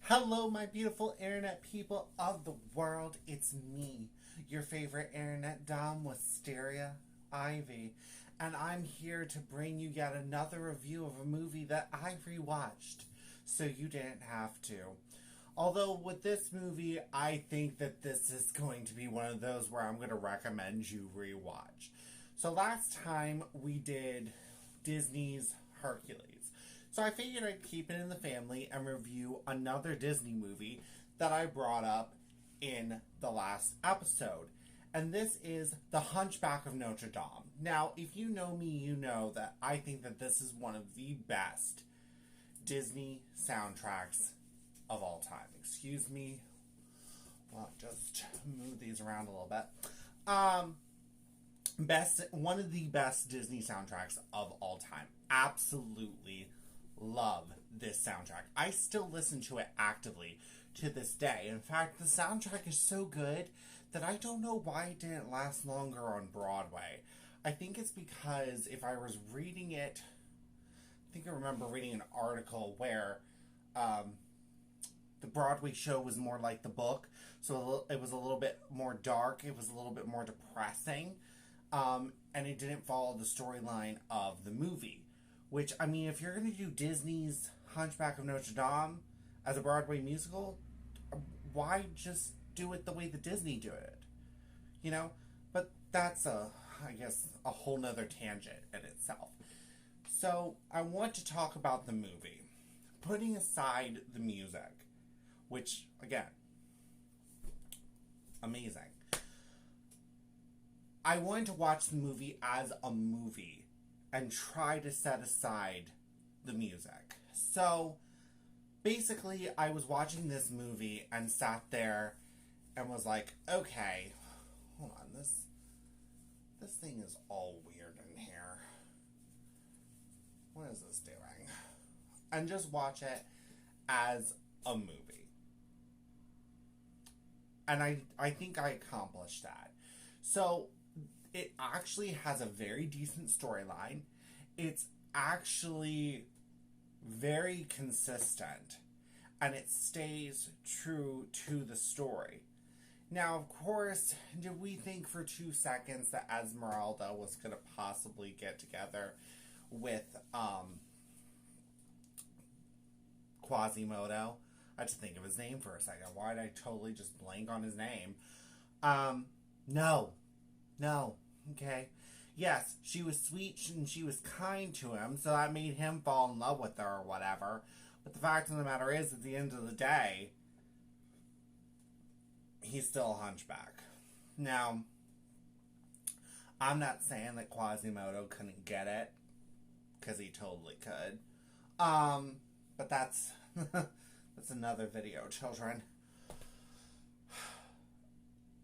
Hello, my beautiful internet people of the world. It's me, your favorite internet dom, Wisteria Ivy, and I'm here to bring you yet another review of a movie that I rewatched, so you didn't have to. Although, with this movie, I think that this is going to be one of those where I'm going to recommend you rewatch. So, last time we did Disney's Hercules. So I figured I'd keep it in the family and review another Disney movie that I brought up in the last episode. And this is The Hunchback of Notre Dame. Now, if you know me, you know that I think that this is one of the best Disney soundtracks of all time. Excuse me. Well, just move these around a little bit. One of the best Disney soundtracks of all time. Absolutely love this soundtrack. I still listen to it actively to this day. In fact, the soundtrack is so good that I don't know why it didn't last longer on Broadway. I think it's because if I was reading it, I think I remember reading an article where the Broadway show was more like the book, so it was a little bit more dark, it was a little bit more depressing, and it didn't follow the storyline of the movie. Which, I mean, if you're going to do Disney's Hunchback of Notre Dame as a Broadway musical, why just do it the way that Disney do it? You know? But that's I guess, a whole nother tangent in itself. So, I want to talk about the movie. Putting aside the music, which, again, amazing. I wanted to watch the movie as a movie and try to set aside the music. So, basically, I was watching this movie and sat there and was like, okay, hold on, this thing is all weird in here. What is this doing? And just watch it as a movie. And I think I accomplished that. So, it actually has a very decent storyline. It's actually very consistent. And it stays true to the story. Now, of course, did we think for 2 seconds that Esmeralda was going to possibly get together with Quasimodo? I had to think of his name for a second. Why did I totally just blank on his name? No. Okay. Yes, she was sweet and she was kind to him, so that made him fall in love with her or whatever. But the fact of the matter is, at the end of the day, he's still a hunchback. Now, I'm not saying that Quasimodo couldn't get it, because he totally could. But that's that's another video, children.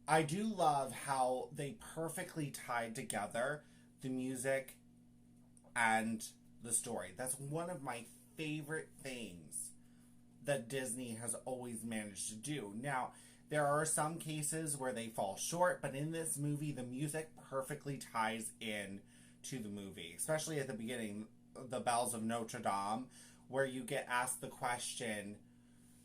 I do love how they perfectly tied together the music and the story. That's one of my favorite things that Disney has always managed to do. Now, there are some cases where they fall short, but in this movie, the music perfectly ties in to the movie. Especially at the beginning, the Bells of Notre Dame, where you get asked the question,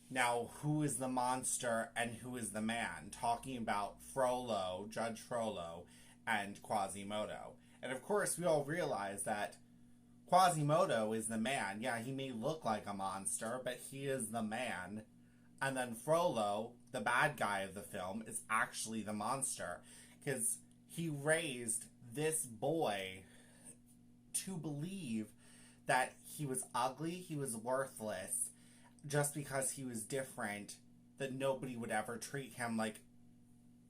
now, who is the monster and who is the man? Talking about Frollo, Judge Frollo, and Quasimodo. And of course, we all realize that Quasimodo is the man. Yeah, he may look like a monster, but he is the man. And then Frollo, the bad guy of the film, is actually the monster. Because he raised this boy to believe that he was ugly, he was worthless, just because he was different, that nobody would ever treat him like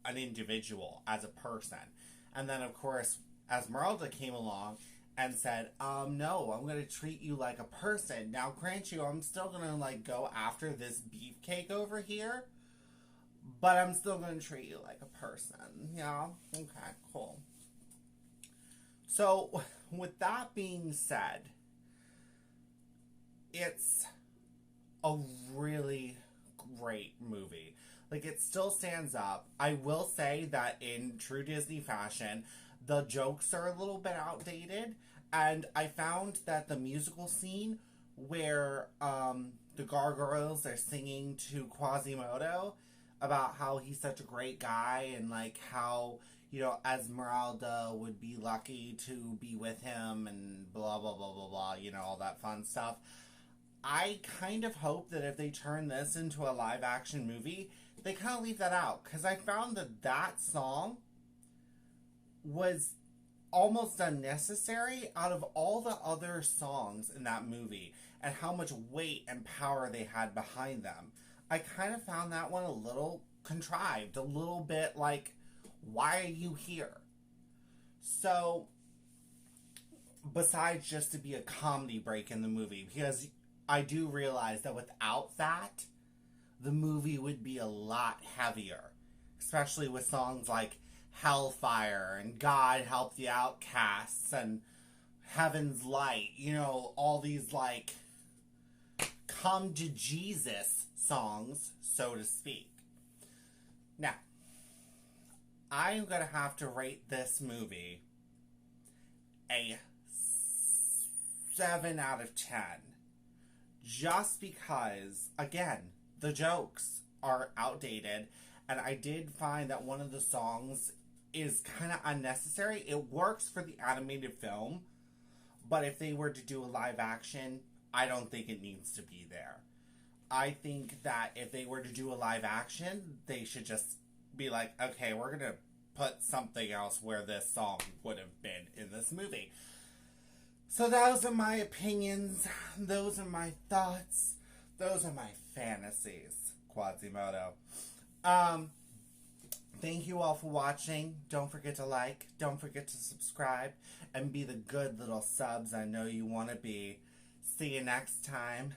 an individual, as a person. And then, of course, Esmeralda came along and said, no, I'm going to treat you like a person. Now, grant you, I'm still going to, go after this beefcake over here, but I'm still going to treat you like a person. Yeah? Okay, cool. So, with that being said, it's a really great movie. It still stands up. I will say that in true Disney fashion, the jokes are a little bit outdated, and I found that the musical scene where the gargoyles are singing to Quasimodo about how he's such a great guy and like how, you know, Esmeralda would be lucky to be with him and blah, blah, blah, blah, blah, you know, all that fun stuff. I kind of hope that if they turn this into a live action movie, they kind of leave that out. Because I found that that song was almost unnecessary out of all the other songs in that movie and how much weight and power they had behind them. I kind of found that one a little contrived, a little bit like, why are you here? So, besides just to be a comedy break in the movie, because I do realize that without that, the movie would be a lot heavier, especially with songs like Hellfire and God Help the Outcasts and Heaven's Light, you know, all these like come to Jesus songs, so to speak. Now, I'm going to have to rate this movie a 7 out of 10. Just because, again, the jokes are outdated, and I did find that one of the songs is kind of unnecessary. It works for the animated film, but if they were to do a live action, I don't think it needs to be there. I think that if they were to do a live action, they should just be like, okay, we're going to put something else where this song would have been in this movie. So those are my opinions. Those are my thoughts. Those are my fantasies, Quasimodo. Thank you all for watching. Don't forget to like. Don't forget to subscribe. And be the good little subs I know you want to be. See you next time.